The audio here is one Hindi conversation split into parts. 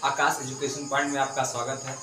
आकाश एजुकेशन पॉइंट में आपका स्वागत है।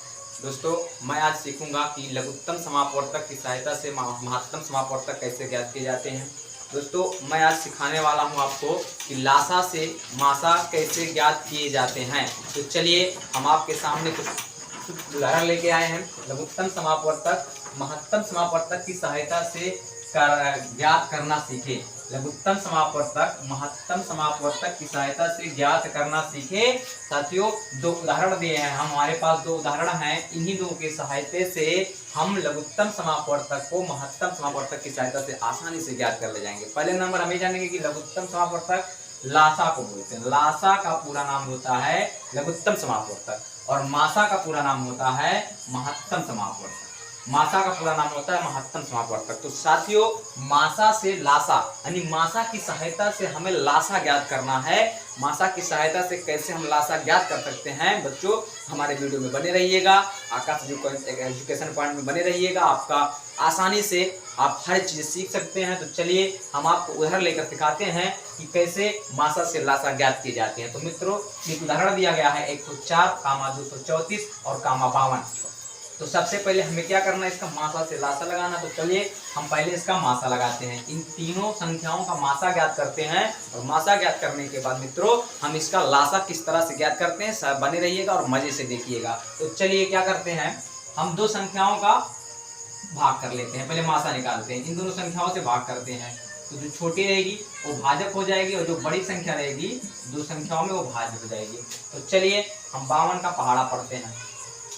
दोस्तों, मैं आज सीखूंगा कि लघुत्तम समापवर्तक की सहायता से महत्तम समापवर्तक कैसे ज्ञात किए जाते हैं। दोस्तों, मैं आज सिखाने वाला हूं आपको कि लासा से मासा कैसे ज्ञात किए जाते हैं। तो चलिए हम आपके सामने कुछ उदाहरण लेके आए हैं। लघुत्तम समापवर्तक महत्तम समापवर्तक की सहायता से ज्ञात करना सीखे। लघुत्तम समापवर्तक महत्तम समापवर्तक की सहायता से ज्ञात करना सीखे। साथियों, दो उदाहरण दिए हैं, हमारे पास दो उदाहरण हैं। इन्हीं दो के सहायता से हम लघुत्तम समापवर्तक को महत्तम समापवर्तक की सहायता से आसानी से ज्ञात कर ले जाएंगे। पहले नंबर हम ये जानेंगे कि लघुत्तम समापवर्तक लासा को बोलते हैं। लासा का पूरा नाम होता है लघुत्तम समापवर्तक और मासा का पूरा नाम होता है महत्तम समापवर्तक। मासा का पूरा नाम होता है महत्तम समापवर्तक। तो साथियों, मासा से लासा यानी मासा की सहायता से हमें लासा ज्ञात करना है। मासा की सहायता से कैसे हम लासा ज्ञात कर सकते हैं, बच्चों हमारे वीडियो में बने रहिएगा। आकाश एजुकेशन पॉइंट में बने रहिएगा। आपका आसानी से आप हर चीज सीख सकते हैं। तो चलिए हम आपको उदाहरण लेकर सिखाते हैं कि कैसे मासा से लासा ज्ञात किए जाते हैं। तो मित्रों, एक उदाहरण दिया गया है 104, 234 और 52। तो सबसे पहले हमें क्या करना है, इसका मासा से लासा लगाना। तो चलिए हम पहले इसका मासा लगाते हैं। इन तीनों संख्याओं का मासा ज्ञात करते हैं और मासा ज्ञात करने के बाद मित्रों हम इसका लासा किस तरह से ज्ञात करते हैं, सब बने रहिएगा और मजे से देखिएगा। तो चलिए क्या करते हैं, हम दो संख्याओं का भाग कर लेते हैं। पहले मासा निकालते हैं, इन दोनों संख्याओं से भाग करते हैं। तो जो छोटी रहेगी वो भाजक हो जाएगी और जो बड़ी संख्या रहेगी दो संख्याओं में वो भाज्य हो जाएगी। तो चलिए हम 52 का पहाड़ा पढ़ते हैं।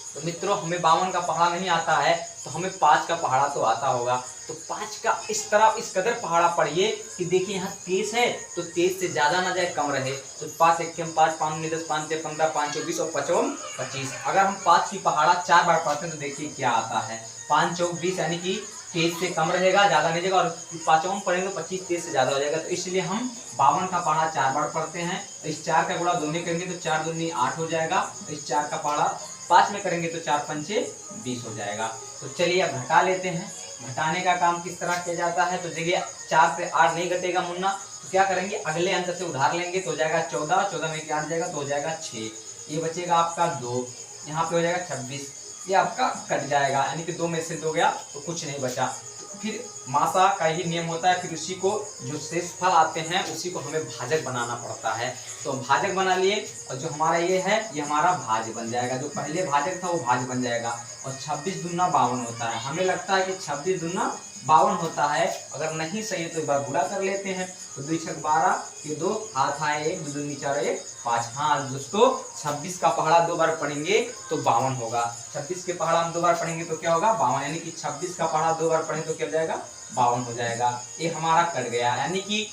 तो मित्रों, हमें 52 का पहाड़ा नहीं आता है तो हमें 5 का पहाड़ा तो आता होगा। तो 5 का इस तरह इस कदर पहाड़ा पढ़िए कि देखिए यहाँ 30 है तो 30 से ज्यादा ना जाए, कम रहे। तो 5 1 5 5 9 10 5 6 15 5 24 और 5 25। अगर हम 5 की पहाड़ा 4 बार पढ़ते हैं तो देखिए क्या आता है, 5 4 20 यानी कि 30 से कम रहेगा, ज्यादा नहीं रहेगा। और 5 पढ़ेंगे तो 25 30 से ज्यादा हो जाएगा। तो इसलिए हम 52 का पहाड़ा 4 बार पढ़ते हैं। इस 4 का गुणा 2 में करेंगे तो 4 दूनी 8 हो जाएगा। इस 4 का पहाड़ा 5 में करेंगे तो 4 पंचे 20 हो जाएगा। तो चलिए अब घटा लेते हैं। घटाने का काम किस तरह किया जाता है, तो देखिए 4 से 8 नहीं घटेगा मुन्ना, तो क्या करेंगे अगले अंक से उधार लेंगे तो हो जाएगा 14, 14 में 8 जाएगा तो हो जाएगा 6, ये बचेगा आपका 2, यहाँ पे हो जाएगा 26, ये आपका कट जाएगा यानी कि 2 में से 2 गया तो कुछ नहीं बचा। फिर मासा का ही नियम होता है, फिर उसी को जो शेष फल आते हैं उसी को हमें भाजक बनाना पड़ता है। तो भाजक बना लिए और जो हमारा ये है ये हमारा भाज्य बन जाएगा। जो पहले भाजक था वो भाज्य बन जाएगा। और 26 दूना 52 होता है। हमें लगता है कि 26 दूना 52 होता है, अगर नहीं सही है तो एक बार गुणा कर लेते हैं। तो 2 6 12 के 2 हाथ आए 1 2 दूनी 4 1 5। हाँ दोस्तों, 26 का पहाड़ा 2 बार पढ़ेंगे तो 52 होगा। 26 के पहाड़ा हम 2 बार पढ़ेंगे तो क्या होगा 52, यानी कि 26 का पहाड़ा 2 बार पढ़ेंगे तो क्या हो जाएगा 52 हो जाएगा। ये हमारा कट गया, यानी कि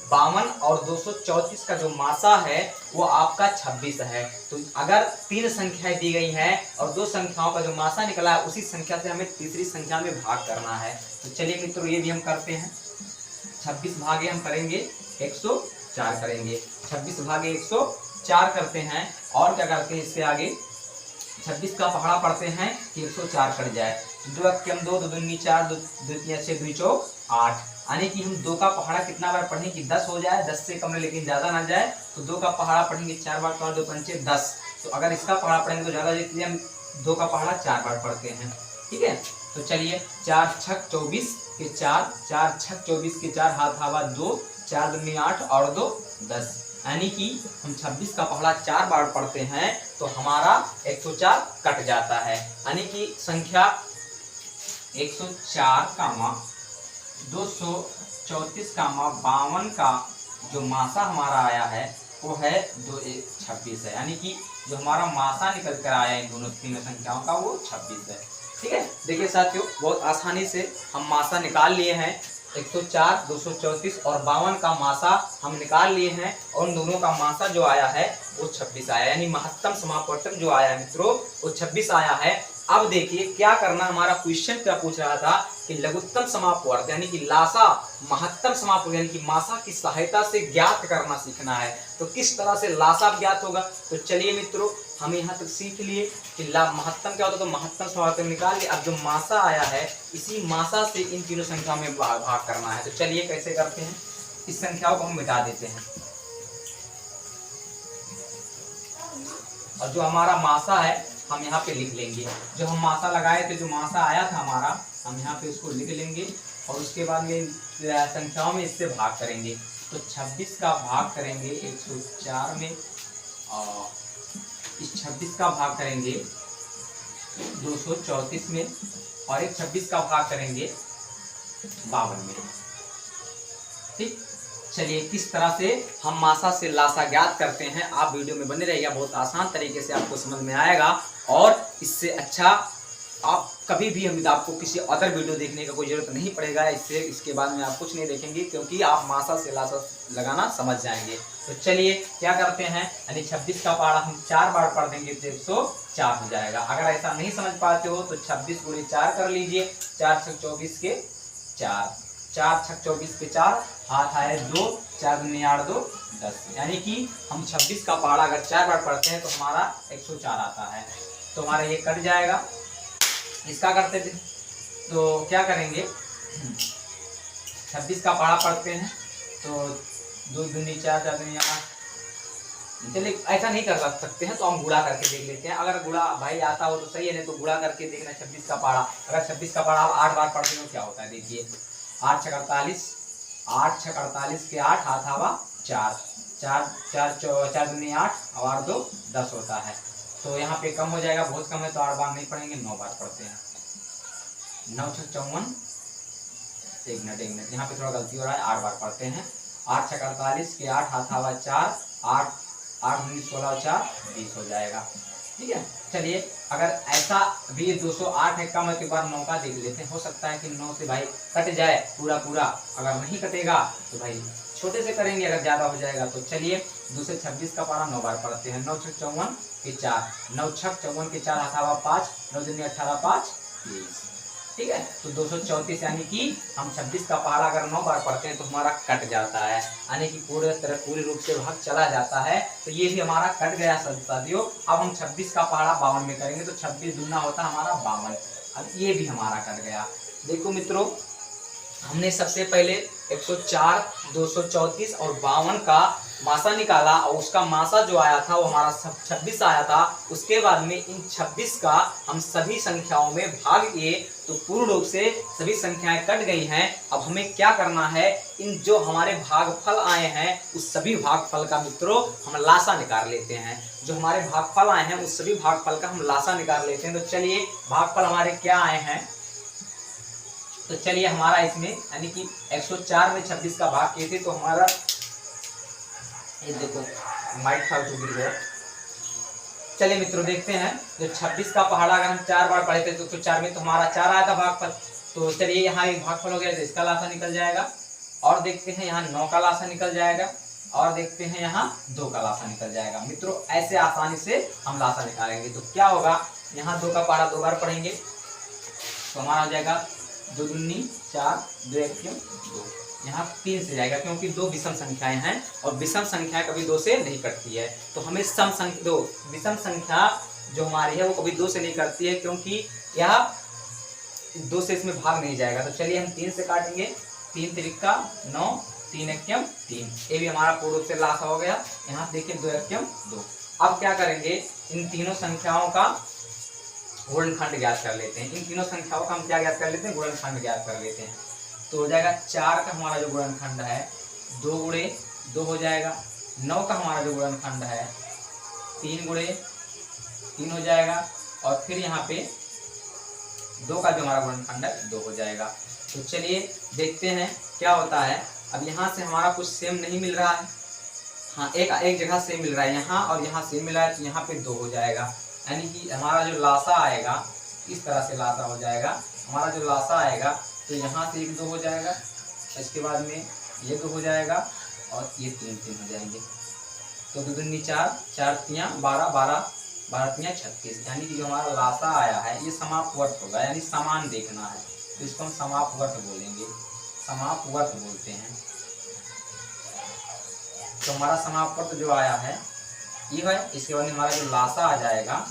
52 और 234 का जो मासा है वो आपका 26 है। तो अगर 3 संख्याएं दी गई हैं और 2 संख्याओं का जो मासा निकला है उसी संख्या से हमें तीसरी संख्या में भाग करना है। तो चलिए मित्रों ये भी हम करते हैं। 26 भागे हम करेंगे 104 करेंगे। 26 भागे 104 करते हैं और क्या करते हैं, इससे आगे 26 का पहाड़ा पढ़ते हैं कि 104 कट जाए। 2 हम 2 2 दूनी 4 2 3 6 2 चौक 8, यानी कि हम 2 का पहाड़ा कितना बार पढ़ें कि 10 हो जाए, 10 से कम लेकिन ज्यादा ना जाए। तो 2 का पहाड़ा पढ़ेंगे 4 बार, 4 2 पंचे 10। तो अगर इसका पहाड़ा पढ़ेंगे तो ज्यादा, इसलिए हम 2 का पहाड़ा 4 बार पढ़ते हैं। ठीक है, तो चलिए 4 6 24 के 4, 4 6 24 के 4 हाथ हवा 2, 4 दूनी 8 और 2 10, यानी कि हम 26 का पहाड़ा 4 बार पढ़ते हैं तो हमारा 104 कट जाता है। यानी कि संख्या 104 कामा 234 कामा 52 का जो मासा हमारा आया है वो है 26 है, यानी कि जो हमारा मासा निकल कर आया इन दोनों तीनों संख्याओं का वो 26 है। ठीक है, देखिए साथियों बहुत आसानी से हम मासा निकाल लिए हैं। 104 234 और 52 का मासा हम निकाल लिए हैं और उन दोनों का मासा जो आया है वो 26 आया, यानी महत्तम समापवर्तक जो आया है मित्रों वो 26 आया है। अब देखिए क्या करना, हमारा क्वेश्चन क्या पूछ रहा था कि लघुत्तम समापवर्तक यानी कि लासा महत्तम समापवर्तक यानी कि मासा की सहायता से ज्ञात करना सीखना है। तो किस तरह से लासा ज्ञात होगा, तो चलिए मित्रों हम यहाँ तक सीख लिए कि महत्तम क्या होता है, तो महत्तम समापवर्तक निकाल लिए। अब जो मासा आया है इसी मासा से इन तीनों संख्याओं में भाग करना है। तो चलिए कैसे करते हैं, इस संख्याओं को हम मिटा देते हैं। और जो हमारा मासा है हम यहाँ पे लिख लेंगे। जो हम मासा लगाए थे, जो मासा आया था हमारा, हम यहाँ पे उसको लिख लेंगे और उसके बाद में संख्याओं में इससे भाग करेंगे। तो 26 का भाग करेंगे 104 में, और इस 26 का भाग करेंगे 234 में, और एक 26 का भाग करेंगे 52 में। ठीक, चलिए किस तरह से हम मासा से लासा ज्ञात करते हैं, आप वीडियो में बने रहिएगा। बहुत आसान तरीके से आपको समझ में आएगा, और इससे अच्छा आप कभी भी हम आपको किसी अदर वीडियो देखने का कोई जरूरत नहीं पड़ेगा। इससे इसके बाद में आप कुछ नहीं देखेंगे, क्योंकि आप मासा से लासा लगाना समझ जाएंगे। तो चलिए क्या करते हैं, यानी 26 का पहाड़ा हम 4 बार पढ़ देंगे तो 104 हो जाएगा। अगर ऐसा नहीं समझ पाते हो तो 26 गुणे 4 कर लीजिए, 4 छक 24 के 4, 4 छक 24 के 4, हाथ आए 2, 4 दूनी 8 2 10, यानी कि हम 26 का पहाड़ा अगर 4 बार पढ़ते हैं तो हमारा 104 आता है। तो हमारा ये कट जाएगा। इसका करते थे तो क्या करेंगे, 26 का पहाड़ा पढ़ते हैं तो 2 दूनी 4, 4 दूनी 8। चलिए ऐसा नहीं कर सकते हैं तो हम गुणा करके देख लेते हैं। अगर गुणा भाई आता हो तो सही है, नहीं तो गुणा करके देखना 26 का पहाड़ा। अगर 26 का पहाड़ा 8 बार पढ़ते हो क्या होता है, देखिए 8 छक 48, 8 छक 48 के 8, हाथ आवा 4, 4 4 4 दूनी 8 और 8 2 10 होता है। तो यहाँ पे कम हो जाएगा, बहुत कम है तो 8 बार नहीं पढ़ेंगे, 9 बार पढ़ते हैं। 9 छक 54, एक मिनट यहाँ पे थोड़ा गलती हो रहा है, 8 बार पढ़ते हैं। 8 छक 48 के 8, हाथ आवा 4, 8 8 19 16 और 4 20 हो जाएगा। ठीक है, चलिए अगर ऐसा भी 208 है, कम है तो एक बार 9 का देख लेते हैं। हो सकता है कि 9 से भाई कट जाए पूरा पूरा, अगर नहीं कटेगा तो भाई छोटे से करेंगे, अगर ज़्यादा हो जाएगा तो। चलिए 2 से 26 का पहाड़ा 9 बार पढ़ते हैं। 9 छक 54 के 4, 9 छक 54 के 4, हाथ आवा 5, 9 दूनी 18 5 20। ठीक है, तो 234, यानी कि हम 26 का पहाड़ा अगर 9 बार पढ़ते हैं तो हमारा कट जाता है, यानी कि पूरी रूप से भाग चला जाता है। तो ये भी हमारा कट गया साथियों। अब हम 26 का पहाड़ा 52 में करेंगे तो 26 दूना होता है हमारा 52। अब ये भी हमारा कट गया। देखो मित्रों, हमने सबसे पहले 104, 234 और 52 का मासा निकाला, और उसका मासा जो आया था वो हमारा 26 आया था। उसके बाद में इन 26 का हम सभी संख्याओं में भाग किए तो पूर्ण रूप से सभी संख्याएं कट गई हैं। अब हमें क्या करना है, इन जो हमारे भागफल आए हैं उस सभी भागफल का मित्रों हम लासा निकाल लेते हैं। जो हमारे भागफल आए हैं उस सभी भागफल का हम लासा निकाल लेते हैं। तो चलिए भागफल हमारे क्या आए हैं, तो चलिए हमारा इसमें यानी कि 104 में 26 का भाग किए थे तो हमारा ये देखो माइक फालतू गिर गया। चलिए मित्रों देखते हैं, जो 26 का पहाड़ा अगर हम 4 बार पढ़े थे तो 104 में तो हमारा 4 आया था भागफल। तो चलिए यहाँ एक भागफल हो गया तो इसका लासा निकल जाएगा, और देखते हैं यहाँ 9 का लासा निकल जाएगा, और देखते हैं यहाँ 2 का लासा निकल जाएगा। मित्रों ऐसे आसानी से हम लासा निकालेंगे। तो क्या होगा, यहाँ 2 का पहाड़ा 2 बार पढ़ेंगे तो हमारा हो जाएगा 2 दूनी 4, 2 एक 2, यहाँ 3 से जाएगा क्योंकि 2 विषम संख्याएं हैं और विषम संख्या कभी 2 से नहीं कटती है। तो हमें विषम संख्या जो हमारी है वो कभी 2 से नहीं कटती है, क्योंकि यह 2 से इसमें भाग नहीं जाएगा। तो चलिए हम 3 से काटेंगे, 3 त्रिका 9, 3 एकम 3, ये भी हमारा पूर्ण रूप से लासा हो गया। यहाँ देखिए 2 एकम 2। अब क्या करेंगे, इन तीनों संख्याओं का गुणनखंड ज्ञात कर लेते हैं। इन तीनों संख्याओं का हम क्या ज्ञात कर लेते हैं, गुणनखंड ज्ञात कर लेते हैं। तो हो जाएगा 4 का हमारा जो गुणनखंड है 2 गुणे 2 हो जाएगा। 9 का हमारा जो गुणनखंड है 3 गुणे 3 हो जाएगा, और फिर यहाँ पे 2 का जो हमारा गुणनखंड है 2 हो जाएगा। तो चलिए देखते हैं क्या होता है। अब यहाँ से हमारा कुछ सेम नहीं मिल रहा है, हाँ एक जगह सेम मिल रहा है, यहाँ और यहाँ सेम मिल रहा है, तो यहाँ पे 2 हो जाएगा। यानी कि हमारा जो लासा आएगा इस तरह से लासा हो जाएगा। हमारा जो लासा आएगा तो यहाँ से 1 2 हो जाएगा, इसके बाद में ये 2 हो जाएगा, और ये 3 3 हो जाएंगे। तो 2 दूनी 4, 4 तियाँ 12, 12 12 तियाँ 36, यानी कि जो हमारा लासा आया है ये समापवर्त होगा, यानी समान देखना है तो इसको हम समापवर्त बोलेंगे, समापवर्त बोलते हैं। तो हमारा समापवर्त जो आया है ये है। इसके बाद हमारा जो लासा आ जाएगा,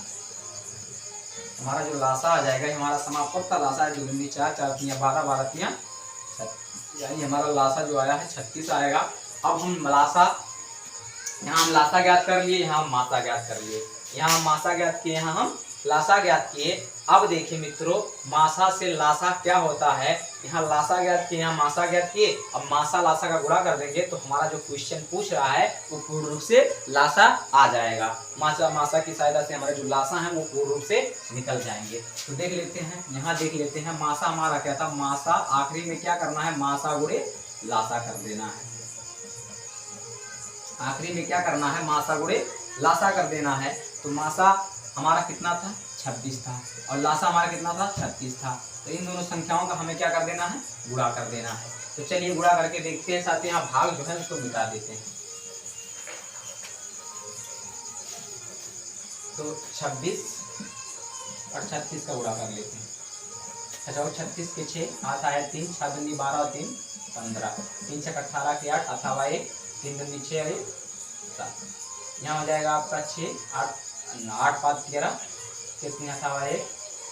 हमारा जो लासा आ जाएगा हमारा समापवर्त का लासा है 2 दूनी 4, 4 तियाँ 12, 12 तियाँ 36, यानी हमारा लासा जो आया है 36 आएगा। अब हम लासा यहाँ हम लासा ज्ञात कर लिए, यहाँ हम मासा ज्ञात कर लिए, यहाँ हम मासा ज्ञात किए, यहाँ हम लासा ज्ञात किए। अब देखिए मित्रों, मासा से लासा क्या होता है, यहाँ लासा ज्ञात किए, यहाँ मासा ज्ञात किए। अब मासा लासा का गुणा कर देंगे तो हमारा जो क्वेश्चन पूछ रहा है वो पूर्ण रूप से लासा आ जाएगा। मासा मासा की सहायता से हमारे जो लासा है वो पूर्ण रूप से निकल जाएंगे। तो देख लेते हैं, यहाँ देख लेते हैं मासा हमारा क्या था, मासा आखिरी में क्या करना है, मासा गुणे लासा कर देना है। आखिरी में क्या करना है, मासा गुणे लासा कर देना है। तो मासा हमारा कितना था, 26 था, और लासा हमारा कितना था, 36 था। तो इन दोनों संख्याओं का हमें क्या कर देना है, गुणा कर देना है। तो चलिए गुणा करके देखते हैं, साथ ही यहाँ भाग जो है उसको मिटा देते हैं। तो 26 और 36 का गुणा कर लेते हैं। अच्छा, वो 36 के 6 हाथ आया 3, 6 दूनी 12 और 3 15, 3 6 18 के 8 अथवा 1, 3 दूनी 6 और 7। यहाँ हो जाएगा आपका 6 8 8 5 13 कितनी अथवा 1,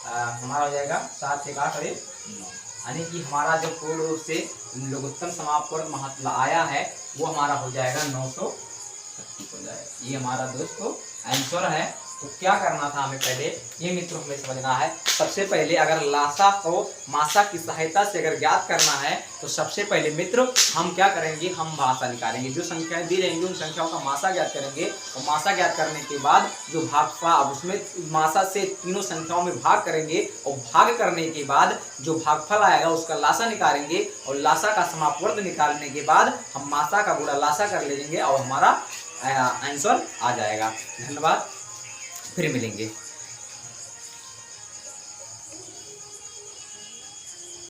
हमारा हो जाएगा 7 1 8 और 1 9। यानी कि हमारा जो पूर्ण रूप से लघुत्तम समापवर्ग महत्व आया है वो हमारा हो जाएगा 936 हो जाएगा। ये हमारा दोस्तों आंसर है। तो क्या करना था हमें पहले, ये मित्रों हमें समझना है। सबसे पहले अगर लासा को मासा की सहायता से अगर ज्ञात करना है तो सबसे पहले मित्र हम क्या करेंगे, हम भाषा निकालेंगे। जो संख्याएं दी रहेंगी उन संख्याओं का मासा ज्ञात करेंगे, और मासा ज्ञात करने के बाद जो भागफल उसमें मासा से तीनों संख्याओं में भाग करेंगे, और भाग करने के बाद जो भागफल आएगा उसका लासा निकालेंगे, और लासा का समापवर्ग निकालने के बाद हम मासा का गुणा लासा कर लेंगे और हमारा आंसर आ जाएगा। धन्यवाद, फिर मिलेंगे।